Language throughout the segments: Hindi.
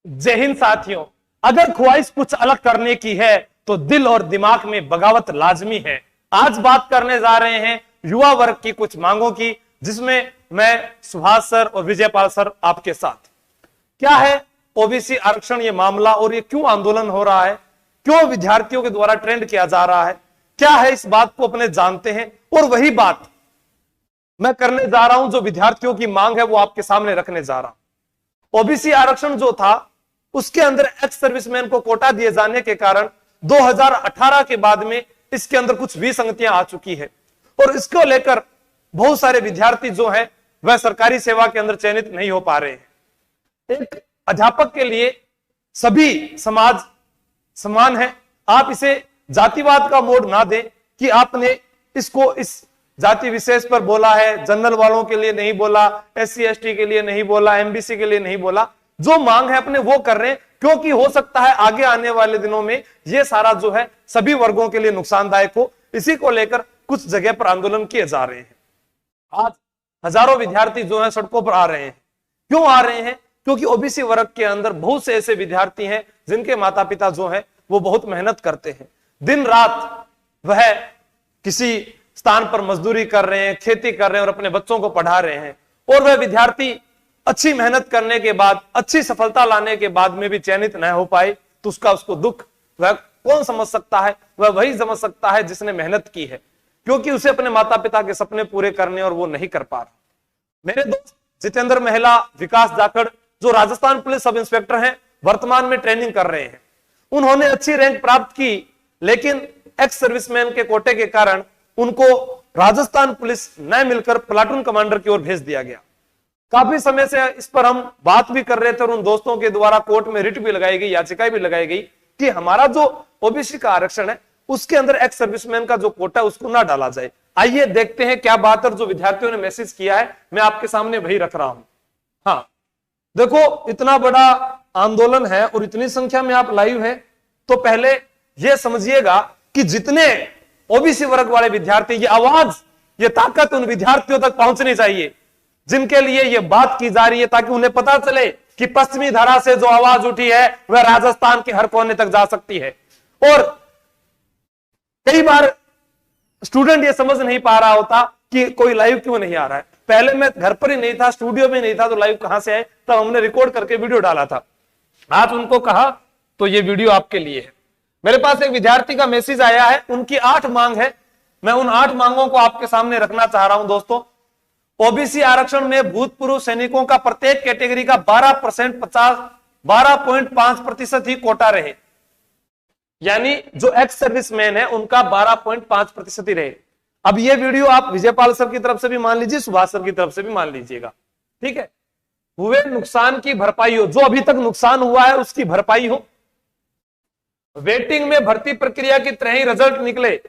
जय हिंद साथियों, अगर ख्वाहिश कुछ अलग करने की है तो दिल और दिमाग में बगावत लाजमी है। आज बात करने जा रहे हैं युवा वर्ग की कुछ मांगों की, जिसमें मैं सुभाष सर और विजयपाल सर आपके साथ। क्या है ओबीसी आरक्षण ये मामला और ये क्यों आंदोलन हो रहा है, क्यों विद्यार्थियों के द्वारा ट्रेंड किया जा रहा है, क्या है इस बात को अपने जानते हैं। और वही बात मैं करने जा रहा हूं, जो विद्यार्थियों की मांग है वो आपके सामने रखने जा रहा हूं। ओबीसी आरक्षण जो था उसके अंदर एक्स सर्विसमैन को कोटा दिए जाने के कारण 2018 के बाद में इसके अंदर कुछ विसंगतियां आ चुकी है और इसको लेकर बहुत सारे विद्यार्थी जो है वह सरकारी सेवा के अंदर चयनित नहीं हो पा रहे हैं। एक अध्यापक के लिए सभी समाज समान है। आप इसे जातिवाद का मोड़ ना दें कि आपने इसको इस जाति विशेष पर बोला है, जनरल वालों के लिए नहीं बोला, SC ST के लिए नहीं बोला, MBC के लिए नहीं बोला। जो मांग है अपने वो कर रहे हैं, क्योंकि हो सकता है आगे आने वाले दिनों में ये सारा जो है सभी वर्गों के लिए नुकसानदायक हो। इसी को लेकर कुछ जगह पर आंदोलन किए जा रहे हैं। आज हजारों विद्यार्थी जो है सड़कों पर आ रहे हैं। क्यों आ रहे हैं? क्योंकि ओबीसी वर्ग के अंदर बहुत से ऐसे विद्यार्थी हैं जिनके माता पिता जो है वो बहुत मेहनत करते हैं, दिन रात वह किसी स्थान पर मजदूरी कर रहे हैं, खेती कर रहे हैं और अपने बच्चों को पढ़ा रहे हैं। और वह विद्यार्थी अच्छी मेहनत करने के बाद, अच्छी सफलता लाने के बाद में भी चयनित न हो पाए तो उसको दुख वह कौन समझ सकता है? वह वही समझ सकता है जिसने मेहनत की है, क्योंकि उसे अपने माता पिता के सपने पूरे करने और वो नहीं कर पा रहा। मेरे दोस्त जितेंद्र महिला, विकास जाखड़ जो राजस्थान पुलिस सब इंस्पेक्टर हैं, वर्तमान में ट्रेनिंग कर रहे हैं। उन्होंने अच्छी रैंक प्राप्त की, लेकिन एक्स सर्विसमैन के कोटे के कारण उनको राजस्थान पुलिस न मिलकर प्लाटून कमांडर की ओर भेज दिया गया। काफी समय से इस पर हम बात भी कर रहे थे और उन दोस्तों के द्वारा कोर्ट में रिट भी लगाई गई, याचिका भी लगाई गई कि हमारा जो ओबीसी का आरक्षण है उसके अंदर एक्स सर्विसमैन का जो कोटा है उसको ना डाला जाए। आइए देखते हैं क्या बात है। जो विद्यार्थियों ने मैसेज किया है मैं आपके सामने वही रख रहा हूं। हाँ देखो, इतना बड़ा आंदोलन है और इतनी संख्या में आप लाइव हैं, तो पहले यह समझिएगा कि जितने ओबीसी वर्ग वाले विद्यार्थी, ये आवाज, ये ताकत उन विद्यार्थियों तक पहुंचनी चाहिए जिनके लिए ये बात की जा रही है, ताकि उन्हें पता चले कि पश्चिमी धारा से जो आवाज उठी है वह राजस्थान के हर कोने तक जा सकती है। और कई बार स्टूडेंट ये समझ नहीं पा रहा होता कि कोई लाइव क्यों नहीं आ रहा है। पहले मैं घर पर ही नहीं था, स्टूडियो में नहीं था, तो लाइव कहां से आए? तब हमने रिकॉर्ड करके वीडियो डाला था। आज उनको कहा तो ये वीडियो आपके लिए है। मेरे पास एक विद्यार्थी का मैसेज आया है, उनकी 8 मांग है। मैं उन 8 मांगों को आपके सामने रखना चाह रहा हूं। दोस्तों, ओबीसी आरक्षण में भूतपूर्व सैनिकों का प्रत्येक कैटेगरी का 12.5% ही कोटा रहे, यानी जो एक्स सर्विसमैन है उनका 12.5% ही रहे। अब ये वीडियो आप विजयपाल सर की तरफ से भी मान लीजिए, सुभाष सर की तरफ से भी मान लीजिएगा, ठीक है। हुए नुकसान की भरपाई हो, जो अभी तक नुकसान हुआ है उसकी भरपाई हो। वेटिंग में भर्ती प्रक्रिया की तरह ही रिजल्ट निकले।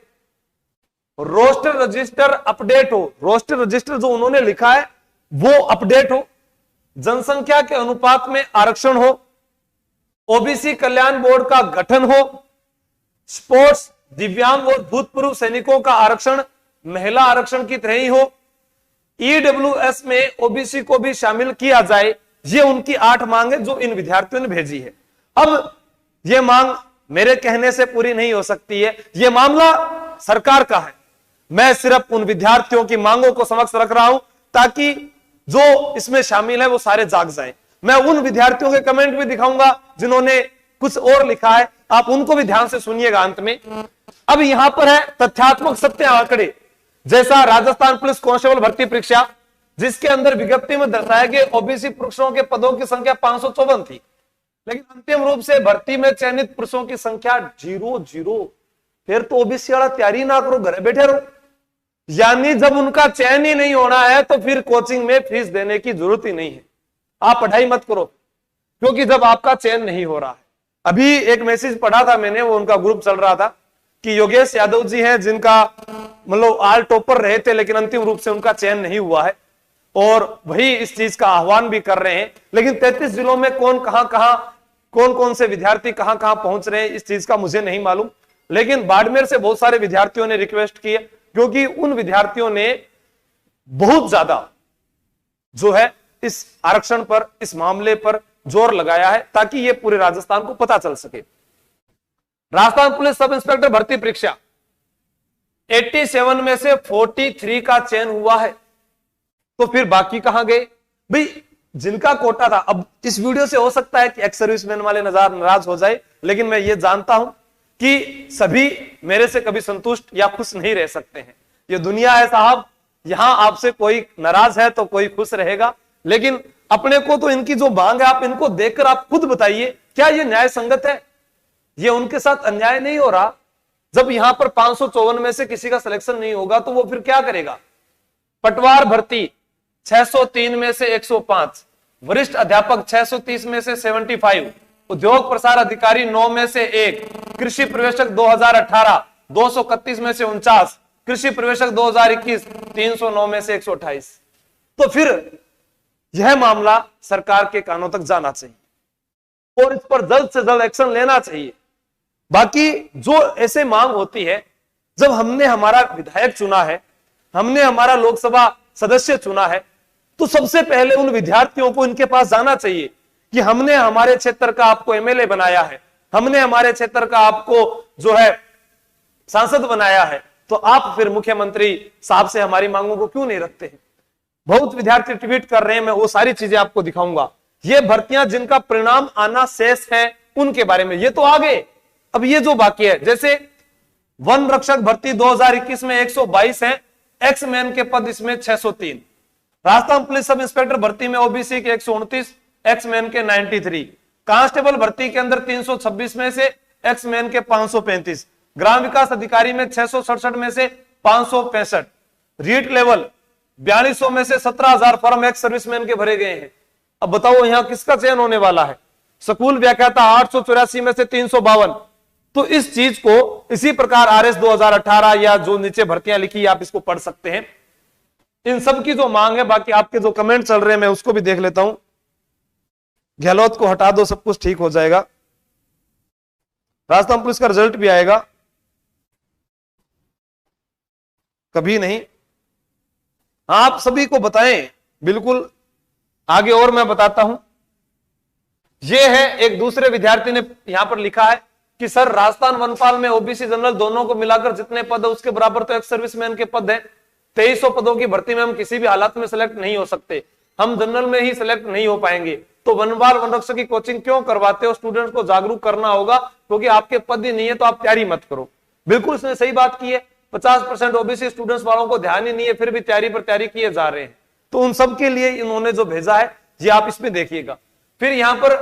रोस्टर रजिस्टर अपडेट हो, रोस्टर रजिस्टर जो उन्होंने लिखा है वो अपडेट हो। जनसंख्या के अनुपात में आरक्षण हो। ओबीसी कल्याण बोर्ड का गठन हो। स्पोर्ट्स, दिव्यांग और भूतपूर्व सैनिकों का आरक्षण महिला आरक्षण की तरह ही हो। ईडब्ल्यूएस में ओबीसी को भी शामिल किया जाए। ये उनकी 8 मांग है जो इन विद्यार्थियों ने भेजी है। अब यह मांग मेरे कहने से पूरी नहीं हो सकती है, यह मामला सरकार का है। मैं सिर्फ उन विद्यार्थियों की मांगों को समक्ष रख रहा हूं ताकि जो इसमें शामिल है वो सारे जाग जाएं। मैं उन विद्यार्थियों के कमेंट भी दिखाऊंगा जिन्होंने कुछ और लिखा है, आप उनको भी ध्यान से सुनिएगा अंत में। अब यहां पर है तथ्यात्मक सत्य आंकड़े, जैसा राजस्थान पुलिस कांस्टेबल भर्ती परीक्षा, जिसके अंदर विज्ञप्ति में दर्शाया गया ओबीसी पुरुषों के पदों की संख्या 554 थी, लेकिन अंतिम रूप से भर्ती में चयनित पुरुषों की संख्या 0। फिर तो ओबीसी वाला तैयारी ना करो, घर बैठे रहो। यानी जब उनका चयन ही नहीं होना है तो फिर कोचिंग में फीस देने की जरूरत ही नहीं है, आप पढ़ाई मत करो, क्योंकि जब आपका चयन नहीं हो रहा है। अभी एक मैसेज पढ़ा था मैंने, वो उनका ग्रुप चल रहा था कि योगेश यादव जी हैं जिनका मतलब ऑल टॉपर रहे थे, लेकिन अंतिम रूप से उनका चयन नहीं हुआ है और वही इस चीज का आह्वान भी कर रहे हैं। लेकिन 33 जिलों में कौन से विद्यार्थी कहां पहुंच रहे हैं इस चीज का मुझे नहीं मालूम। लेकिन बाड़मेर से बहुत सारे विद्यार्थियों ने रिक्वेस्ट की है, क्योंकि उन विद्यार्थियों ने बहुत ज्यादा जो है इस आरक्षण पर, इस मामले पर जोर लगाया है ताकि ये पूरे राजस्थान को पता चल सके। राजस्थान पुलिस सब इंस्पेक्टर भर्ती परीक्षा 87 में से 43 का चयन हुआ है, तो फिर बाकी कहां गए भाई? जिनका कोटा था, अब इस वीडियो से हो सकता है कि एक्स सर्विसमैन वाले नाराज हो जाए, लेकिन मैं ये जानता हूं कि सभी मेरे से कभी संतुष्ट या खुश नहीं रह सकते हैं। ये दुनिया है साहब, यहां आपसे कोई नाराज है तो कोई खुश रहेगा, लेकिन अपने को तो इनकी जो मांग है आप इनको देखकर आप खुद बताइए, क्या ये न्याय संगत है? ये उनके साथ अन्याय नहीं हो रहा? जब यहां पर 554 में से किसी का सिलेक्शन नहीं होगा तो वो फिर क्या करेगा? पटवार भर्ती 603 में से 105, वरिष्ठ अध्यापक 630 में से 75, उद्योग प्रसार अधिकारी 9 में से 1, कृषि प्रवेशक 2018 231 में से 49, कृषि प्रवेशक 2021 309 में से 128। तो फिर यह मामला सरकार के कानों तक जाना चाहिए और इस पर जल्द से जल्द एक्शन लेना चाहिए। बाकी जो ऐसे मांग होती है, जब हमने हमारा विधायक चुना है, हमने हमारा लोकसभा सदस्य चुना है, तो सबसे पहले उन विद्यार्थियों को इनके पास जाना चाहिए कि हमने हमारे क्षेत्र का आपको एमएलए बनाया है, हमने हमारे क्षेत्र का आपको जो है सांसद बनाया है, तो आप फिर मुख्यमंत्री साहब से हमारी मांगों को क्यों नहीं रखते हैं? बहुत विद्यार्थी ट्वीट कर रहे हैं, मैं वो सारी चीजें आपको दिखाऊंगा। ये भर्तियां जिनका परिणाम आना शेष है उनके बारे में, ये तो आ गए। अब ये जो बाकी है, जैसे वन रक्षक भर्ती 2021 में 122 है, एक्स मैन के पद इसमें 603। राजस्थान पुलिस सब इंस्पेक्टर भर्ती में ओबीसी के 129, एक्स मैन के 93। कांस्टेबल भर्ती के अंदर 326 में से एक्स मैन के 535। ग्राम विकास अधिकारी में 667 में से 565। रीट लेवल 4200 में से 17,000 फॉर्म एक्स सर्विसमैन के भरे गए हैं। अब बताओ यहां किसका चयन होने वाला है? स्कूल व्याख्याता 884 में से 352। तो इस चीज को इसी प्रकार आरएस 2018 या जो नीचे भर्तियां लिखी आप इसको पढ़ सकते हैं। इन सब की जो मांग है, बाकी आपके जो कमेंट चल रहे हैं मैं उसको भी देख लेता हूं। गहलोत को हटा दो, सब कुछ ठीक हो जाएगा। राजस्थान पुलिस का रिजल्ट भी आएगा, कभी नहीं। आप सभी को बताएं, बिल्कुल आगे और मैं बताता हूं। यह है एक दूसरे विद्यार्थी ने यहां पर लिखा है कि सर राजस्थान वनपाल में ओबीसी जनरल दोनों को मिलाकर जितने पद है उसके बराबर तो एक्स सर्विसमैन के पद है। 2300 पदों की भर्ती में हम किसी भी हालात में सिलेक्ट नहीं हो सकते, हम जनरल में ही सिलेक्ट नहीं हो पाएंगे। तो वनपाल वनरक्षक की कोचिंग क्यों करवाते हो? स्टूडेंट्स को जागरूक करना होगा, क्योंकि आपके पद ही नहीं है तो आप तैयारी मत करो। बिल्कुल इसने सही बात की है। 50% ओबीसी स्टूडेंट्स वालों को ध्यान ही नहीं है, फिर भी तैयारी पर तैयारी किए जा रहे हैं। तो उन सब के लिए इन्होंने जो भेजा है ये आप इसमें देखिएगा। फिर यहां पर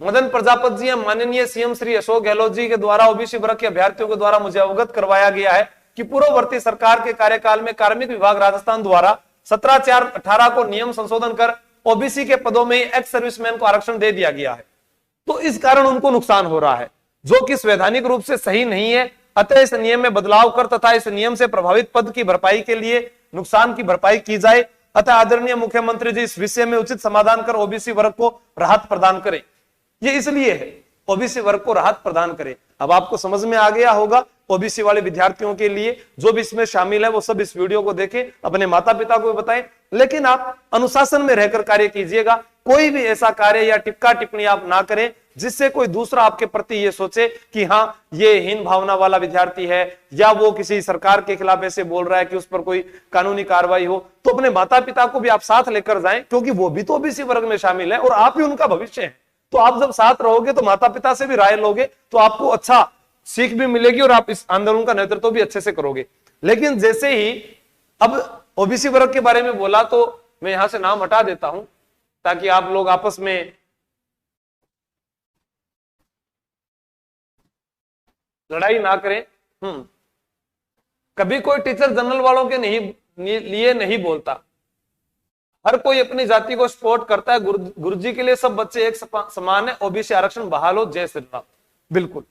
मदन प्रजापति जी, माननीय सीएम श्री अशोक गहलोत जी के द्वारा ओबीसी वर्ग के अभ्यर्थियों के द्वारा मुझे अवगत करवाया गया है कि पूर्ववर्ती सरकार के कार्यकाल में कार्मिक विभाग राजस्थान द्वारा 17/4/18 को नियम संशोधन कर ओबीसी के पदों में एक्स सर्विसमैन को आरक्षण दे दिया गया है। तो इस कारण उनको नुकसान हो रहा है, जो कि संवैधानिक रूप से सही नहीं है। अतः इस नियम में बदलाव कर तथा इस नियम से प्रभावित पद की भरपाई के लिए नुकसान की भरपाई की जाए। अतः आदरणीय मुख्यमंत्री जी इस विषय में उचित समाधान कर ओबीसी वर्ग को राहत प्रदान करें। ये इसलिए है ओबीसी वर्ग को राहत प्रदान करें। अब आपको समझ में आ गया होगा। ओबीसी वाले विद्यार्थियों के लिए जो भी इसमें शामिल है वो सब इस वीडियो को देखें, अपने माता पिता को बताएं, लेकिन आप अनुशासन में रहकर कार्य कीजिएगा। कोई भी ऐसा कार्य या टिप्पा टिप्पणी आप ना करें जिससे कोई दूसरा आपके प्रति ये सोचे कि हाँ ये हीन भावना वाला विद्यार्थी है या वो किसी सरकार के खिलाफ ऐसे बोल रहा है कि उस पर कोई कानूनी कार्रवाई हो। तो अपने माता पिता को भी आप साथ लेकर जाएं, क्योंकि वो भी तो ओबीसी वर्ग में शामिल है और आप ही उनका भविष्य है। तो आप जब साथ रहोगे तो माता पिता से भी राय लोगे तो आपको अच्छा सीख भी मिलेगी और आप इस आंदोलन का नेतृत्व भी अच्छे से करोगे। लेकिन जैसे ही अब ओबीसी वर्ग के बारे में बोला तो मैं यहां से नाम हटा देता हूं ताकि आप लोग आपस में लड़ाई ना करें। कभी कोई टीचर जनरल वालों के लिए नहीं बोलता। हर कोई अपनी जाति को सपोर्ट करता है। गुरुजी के लिए सब बच्चे एक समान है। ओबीसी आरक्षण बहाल हो, जय श्री राम। बिल्कुल।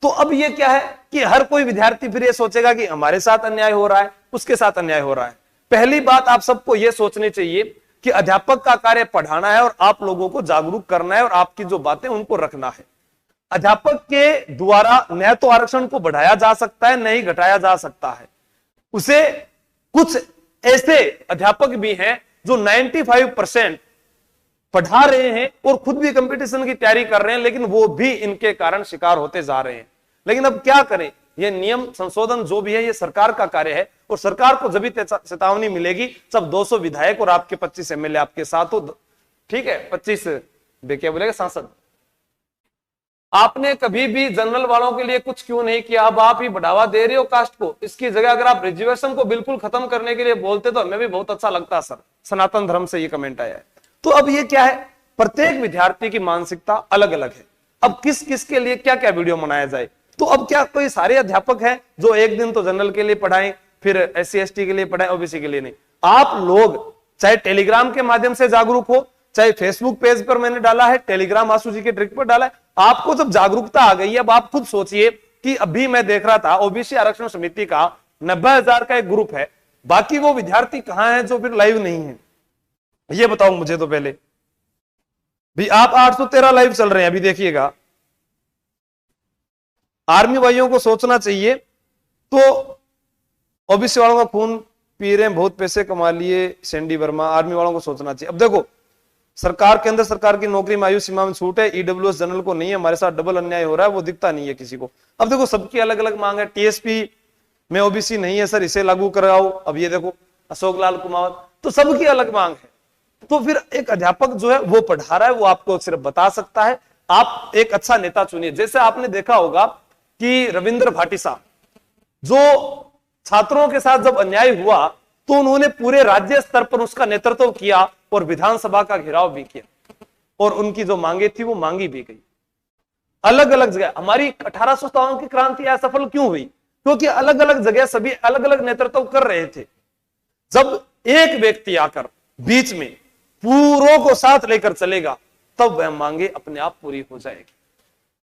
तो अब ये क्या है कि हर कोई विद्यार्थी फिर ये सोचेगा कि हमारे साथ अन्याय हो रहा है, उसके साथ अन्याय हो रहा है। पहली बात आप सबको यह सोचनी चाहिए कि अध्यापक का कार्य पढ़ाना है और आप लोगों को जागरूक करना है और आपकी जो बातें उनको रखना है। अध्यापक के द्वारा न तो आरक्षण को बढ़ाया जा सकता है, न ही घटाया जा सकता है। उसे कुछ ऐसे अध्यापक भी हैं जो 95% पढ़ा रहे हैं और खुद भी कंपटीशन की तैयारी कर रहे हैं, लेकिन वो भी इनके कारण शिकार होते जा रहे हैं। लेकिन अब क्या करें, ये नियम संशोधन जो भी है ये सरकार का कार्य है, और सरकार को जब भी चेतावनी मिलेगी जब 200 विधायक और आपके 25 एमएलए आपके साथ हो, ठीक है, 25 क्या बोलेगा सांसद। आपने कभी भी जनरल वालों के लिए कुछ क्यों नहीं किया, अब आप ही बढ़ावा दे रहे हो कास्ट को। इसकी जगह अगर आप रिजर्वेशन को बिल्कुल खत्म करने के लिए बोलते तो हमें भी बहुत अच्छा लगता सर। सनातन धर्म से ये कमेंट आया है। तो अब ये क्या है, प्रत्येक विद्यार्थी की मानसिकता अलग अलग है। अब किस किस के लिए क्या क्या वीडियो बनाया जाए। तो अब क्या कोई सारे अध्यापक हैं जो एक दिन तो जनरल के लिए पढ़ाएं, फिर SC ST के लिए पढ़ाएं, OBC के लिए नहीं। आप लोग चाहे टेलीग्राम के माध्यम से जागरूक हो, चाहे फेसबुक पेज पर मैंने डाला है, टेलीग्राम आशु जी के ट्रिक पर डाला है, आपको जब जागरूकता आ गई है, अब आप खुद सोचिए कि अभी मैं देख रहा था OBC आरक्षण समिति का 90,000 का एक ग्रुप है, बाकी वो विद्यार्थी कहां हैं जो फिर लाइव नहीं है, ये बताओ मुझे। तो पहले भी आप 813 लाइव चल रहे हैं, अभी देखिएगा। आर्मी भाइयों को सोचना चाहिए, तो OBC वालों का खून पी रहे हैं, बहुत पैसे कमा लिए सैंडी वर्मा, आर्मी वालों को सोचना चाहिए। अब देखो, सरकार केंद्र सरकार की नौकरी में आयु सीमा में छूट है, EWS जनरल को नहीं है, हमारे साथ डबल अन्याय हो रहा है, वो दिखता नहीं है किसी को। अब देखो, सबकी अलग अलग मांग है। TSP में OBC नहीं है सर, इसे लागू कराओ। अब ये देखो अशोक लाल कुमावत, तो सबकी अलग मांग है। तो फिर एक अध्यापक जो है वो पढ़ा रहा है, वो आपको सिर्फ बता सकता है। आप एक अच्छा नेता चुनिए। जैसे आपने देखा होगा कि रविंद्र भाटी साहब, जो छात्रों के साथ जब अन्याय हुआ तो उन्होंने पूरे राज्य स्तर पर उसका नेतृत्व किया और विधानसभा का घेराव भी किया, और उनकी जो मांगे थी वो मांगी भी गई अलग अलग जगह। हमारी 1857 की क्रांति असफल क्यों हुई, क्योंकि अलग अलग जगह सभी अलग अलग नेतृत्व कर रहे थे। जब एक व्यक्ति आकर बीच में पूरों को साथ लेकर चलेगा, तब वह मांगे अपने आप पूरी हो जाएगी।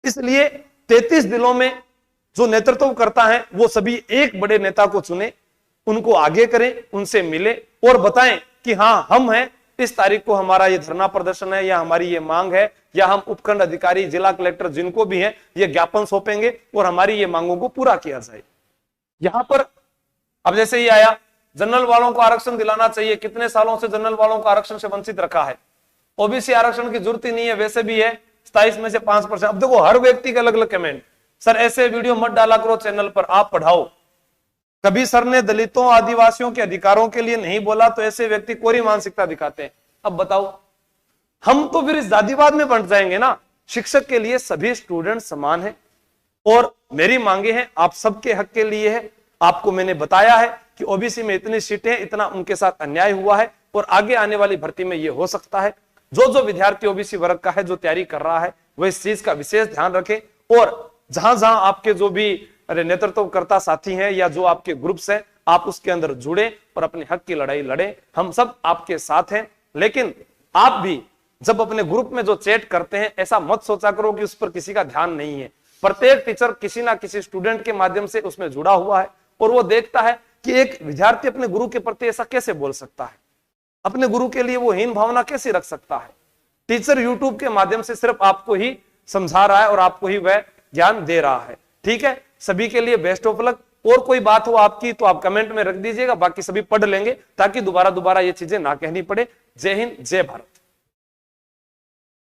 इसलिए 33 जिलों में जो नेतृत्व करता है वो सभी एक बड़े नेता को चुने, उनको आगे करें, उनसे मिले और बताएं कि हाँ, हम हैं, इस तारीख को हमारा ये धरना प्रदर्शन है, या हमारी ये मांग है, या हम उपखंड अधिकारी, जिला कलेक्टर जिनको भी हैं, ये ज्ञापन सौंपेंगे और हमारी ये मांगों को पूरा किया जाए। यहां पर अब जैसे ये आया, जनरल वालों को आरक्षण दिलाना चाहिए। कितने सालों से जनरल वालों को आरक्षण से वंचित रखा है। OBC आरक्षण की जरूरत ही नहीं है, वैसे भी है 27 में से 5%। अब देखो, हर व्यक्ति के अलग अलग कमेंट। सर ऐसे वीडियो मत डाला करो चैनल पर, आप पढ़ाओ। कभी सर ने दलितों आदिवासियों के अधिकारों के लिए नहीं बोला, तो ऐसे व्यक्ति कोरी मानसिकता दिखाते हैं। अब बताओ, हम तो फिर इस जातिवाद में बंट जाएंगे ना। शिक्षक के लिए सभी स्टूडेंट समान है, और मेरी मांगे हैं आप सबके हक के लिए है। आपको मैंने बताया है कि OBC में इतनी सीटें, इतना उनके साथ अन्याय हुआ है, और आगे आने वाली भर्ती में यह हो सकता है। जो जो विद्यार्थी OBC वर्ग का है, जो तैयारी कर रहा है, वह इस चीज का विशेष ध्यान रखें। और जहां जहां आपके जो भी नेतृत्वकर्ता साथी हैं या जो आपके ग्रुप्स हैं, आप उसके अंदर जुड़े और अपने हक की लड़ाई लड़े। हम सब आपके साथ हैं। लेकिन आप भी जब अपने ग्रुप में जो चैट करते हैं, ऐसा मत सोचा करो कि उस पर किसी का ध्यान नहीं है। प्रत्येक टीचर किसी ना किसी स्टूडेंट के माध्यम से उसमें जुड़ा हुआ है, और वो देखता है कि एक विद्यार्थी अपने गुरु के प्रति ऐसा कैसे बोल सकता है, अपने गुरु के लिए वो हीन भावना कैसे रख सकता है। टीचर यूट्यूब के माध्यम से सिर्फ आपको ही समझा रहा है और आपको ही वह ज्ञान दे रहा है। ठीक है, सभी के लिए बेस्ट ऑफ लक। और कोई बात हो आपकी तो आप कमेंट में रख दीजिएगा, बाकी सभी पढ़ लेंगे, ताकि दोबारा ये चीजें ना कहनी पड़े। जय हिंद, जय भारत।